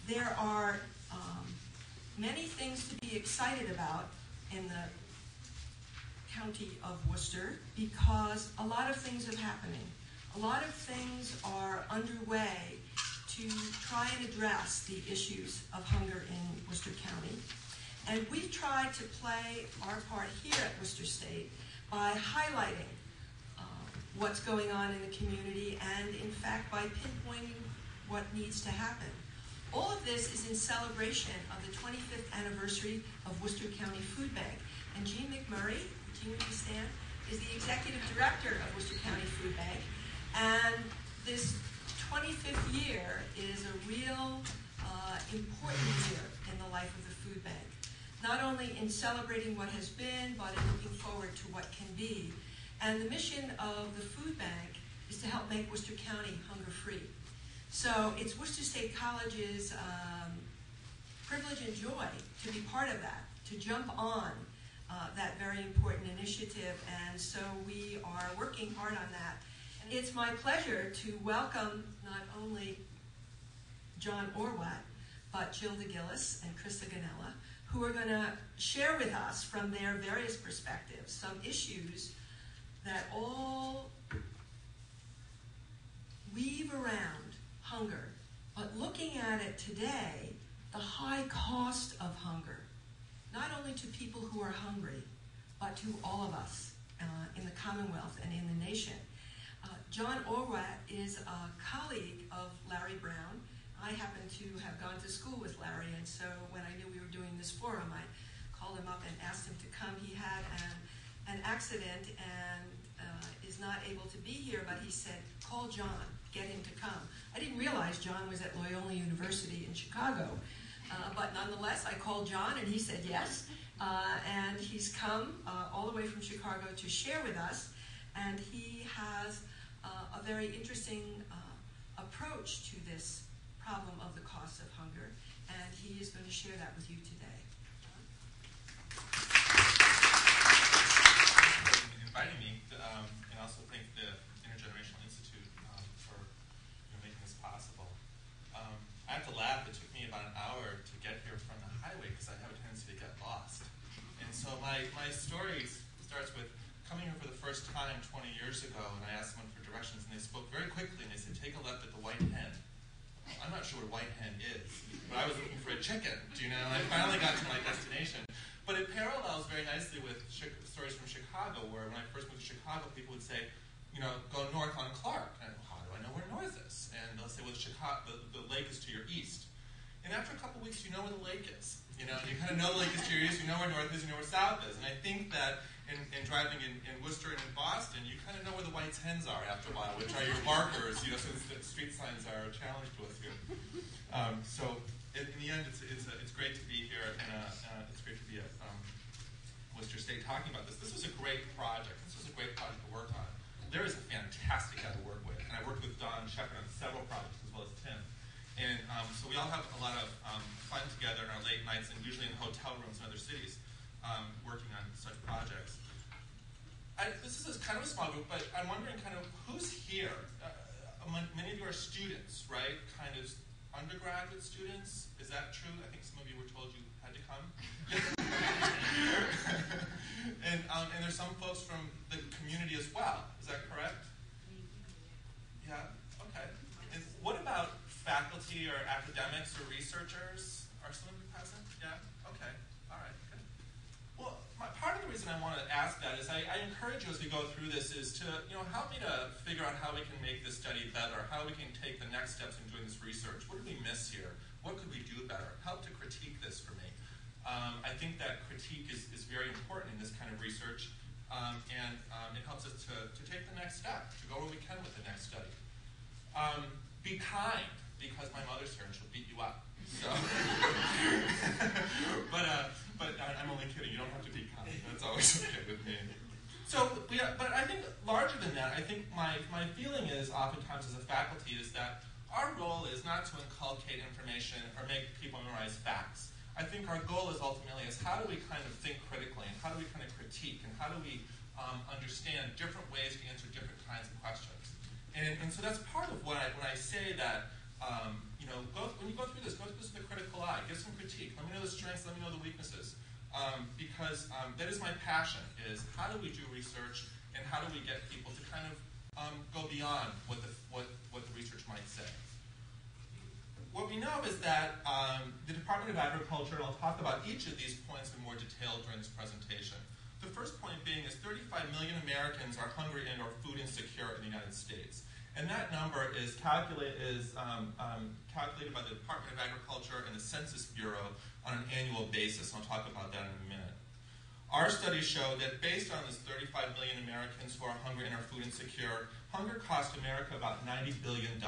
There are many things to be excited about in the county of Worcester because a lot of things are happening. A lot of things are underway to try and address the issues of hunger in Worcester County. And we've tried to play our part here at Worcester State by highlighting what's going on in the community and, in fact, by pinpointing what needs to happen. All of this is in celebration of the 25th anniversary of Worcester County Food Bank. And Jean McMurray, Jean, would you stand, is the executive director of Worcester County Food Bank. And this 25th year is a real important year in the life of the food bank. Not only in celebrating what has been, but in looking forward to what can be. And the mission of the food bank is to help make Worcester County hunger-free. So it's Worcester State College's privilege and joy to be part of that, to jump on that very important initiative. And so we are working hard on that. And it's my pleasure to welcome not only John Orwatt, but Jill DeGillis and Krista Ganella, who are going to share with us from their various perspectives some issues that all weave around hunger, but looking at it today, the high cost of hunger, not only to people who are hungry, but to all of us in the Commonwealth and in the nation. John Orwatt is a colleague of Larry Brown. I happen to have gone to school with Larry, and so when I knew we were doing this forum, I called him up and asked him to come. He had an accident and is not able to be here, but he said, call John, get him to come. I didn't realize John was at Loyola University in Chicago, but nonetheless, I called John and he said yes, and he's come all the way from Chicago to share with us, and he has a very interesting approach to this problem of the cost of hunger, and he is going to share that with you today. Thank you for inviting me, and also thank the Intergenerational Institute for making this possible. I have to laugh, it took me about an hour to get here from the highway because I have a tendency to get lost. And so my story starts with coming here for the first time 20 years ago, and I asked someone for directions, and they spoke very quickly, and they said, take a left at the White Hen. I'm not sure what White Hen is, but I was looking for a chicken, and I finally got to my destination. But it parallels very nicely with stories from Chicago, where when I first moved to Chicago, people would say, go north on Clark. And how do I know where north is? And they'll say, well, Chicago, the lake is to your east. And after a couple of weeks, you know where the lake is. And you kind of know the lake is to your east, you know where north is, you know where south is. And I think that in driving in Worcester and in Boston, you kind of know where the White Hens are after a while, which are your markers, since the street signs are a challenge to us here. So in the end, it's great to be here, and it's great to be at Worcester State talking about this. This was a great project. This was a great project to work on. There is a fantastic guy to work with, and I worked with Don Shepard on several projects as well as Tim. And so we all have a lot of fun together in our late nights, and usually in hotel rooms in other cities, working on such projects. This is kind of a small group, but I'm wondering kind of who's here. Many of you are students, right? Kind of undergraduate students. Is that true? I think some of you were told you had to come. And there's some folks from the community as well. Is that correct? Yeah? Okay. And what about faculty or academics or researchers? Are some of you present? Yeah? Okay. All right. Good. Well, part of the reason I want to ask that is I encourage you as we go through this is to help me to figure out how we can make this study better, how we can take the next steps in doing this research. What did we miss here? What could we do better? Help to critique this for me. I think that critique is very important in this kind of research, and it helps us to take the next step, to go where we can with the next study. Be kind, because my mother's here and she'll beat you up. So, but I'm only kidding. You don't have to be kind. That's always okay with me. So, but I think larger than that, I think my feeling is oftentimes as a faculty is that our role is not to inculcate information or make people memorize facts. I think our goal is ultimately is how do we kind of think critically, and how do we kind of critique, and how do we understand different ways to answer different kinds of questions. And so that's part of when I say that When you go through this with a critical eye. Give some critique. Let me know the strengths. Let me know the weaknesses. Because that is my passion, is how do we do research and how do we get people to kind of go beyond what the research might say. What we know is that the Department of Agriculture, and I'll talk about each of these points in more detail during this presentation. The first point being is 35 million Americans are hungry and or food insecure in the United States. And that number is calculated by the Department of Agriculture and the Census Bureau on an annual basis. And I'll talk about that in a minute. Our studies show that based on this 35 million Americans who are hungry and are food insecure, hunger costs America about $90 billion.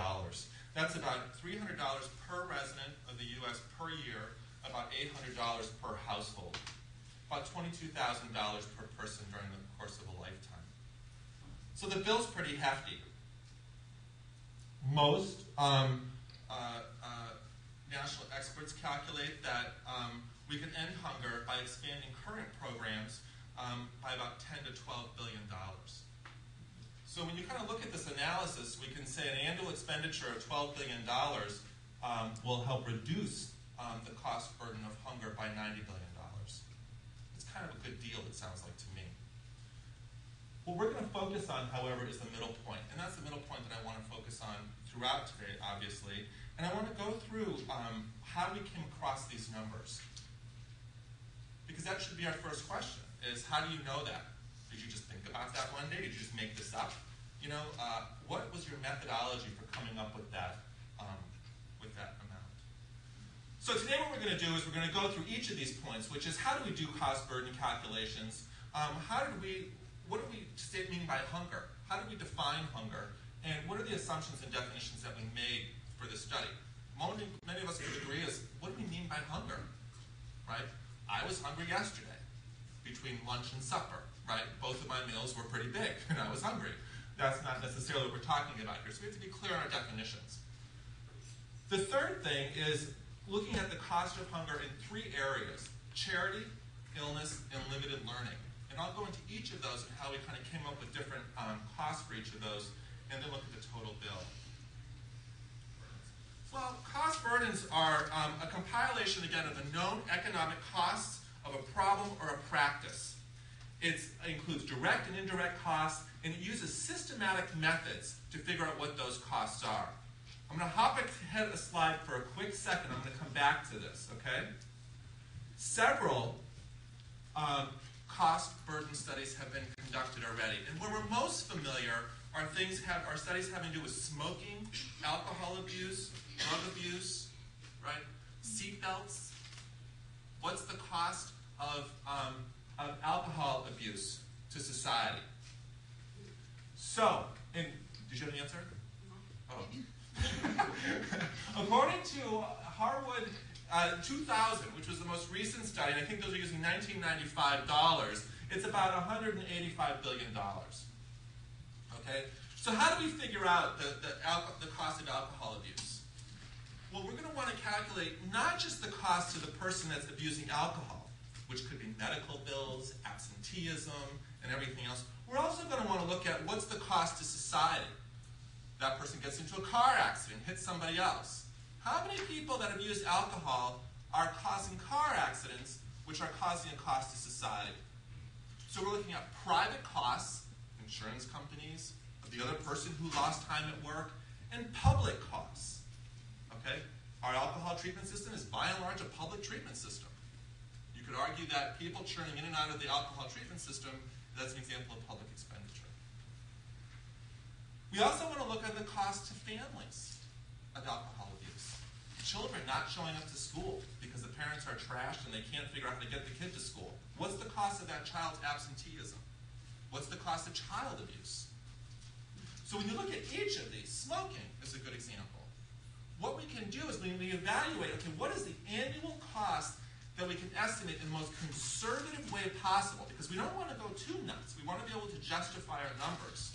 That's about $300 per resident of the U.S. per year, about $800 per household, about $22,000 per person during the course of a lifetime. So the bill's pretty hefty. Most national experts calculate that we can end hunger by expanding current programs by about $10 to $12 billion. So when you kind of look at this analysis, we can say an annual expenditure of $12 billion will help reduce the cost burden of hunger by $90 billion. It's kind of a good deal, it sounds like to me. What we're going to focus on, however, is the middle point. And that's the middle point that I want to focus on throughout today, obviously. And I want to go through how we came across these numbers. Because that should be our first question, is how do you know that? Did you just think about that one day? Did you just make this up? What was your methodology for coming up with that amount? So today what we're going to do is we're going to go through each of these points, which is how do we do cost burden calculations? What do we mean by hunger? How do we define hunger? And what are the assumptions and definitions that we made for this study? Many of us would agree is, what do we mean by hunger? Right? I was hungry yesterday between lunch and supper. Right? Both of my meals were pretty big, and I was hungry. That's not necessarily what we're talking about here. So we have to be clear on our definitions. The third thing is looking at the cost of hunger in three areas: charity, illness, and limited learning. And I'll go into each of those and how we kind of came up with different costs for each of those, and then look at the total bill. Well, cost burdens are a compilation, again, of the known economic costs of a problem or a practice. It includes direct and indirect costs, and it uses systematic methods to figure out what those costs are. I'm going to hop ahead a slide for a quick second. I'm going to come back to this, okay? Several cost burden studies have been conducted already. And where we're most familiar are studies having to do with smoking, alcohol abuse, drug abuse, right? Seat belts. What's the cost of alcohol abuse to society? So, did you have an answer? Oh. According to Harwood 2000, which was the most recent study, and I think those are using $1995, it's about $185 billion. Okay? So how do we figure out the cost of alcohol abuse? Well, we're going to want to calculate not just the cost to the person that's abusing alcohol, which could be medical bills, absenteeism, and everything else. We're also going to want to look at what's the cost to society. That person gets into a car accident, hits somebody else. How many people that abuse alcohol are causing car accidents, which are causing a cost to society? So we're looking at private costs, insurance companies, of the other person who lost time at work, and public costs. Okay? Our alcohol treatment system is by and large a public treatment system. You could argue that people churning in and out of the alcohol treatment system, that's an example of public expenditure. We also want to look at the cost to families of alcohol abuse. Children not showing up to school because the parents are trashed and they can't figure out how to get the kid to school. What's the cost of that child's absenteeism? What's the cost of child abuse? So when you look at each of these, smoking is a good example. What we can do is we evaluate, okay, what is the annual cost that we can estimate in the most conservative way possible? Because we don't want to go too nuts. We want to be able to justify our numbers.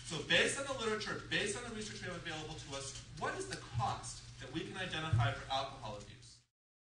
So based on the literature, based on the research we have available to us, what is the cost that we can identify for alcohol abuse?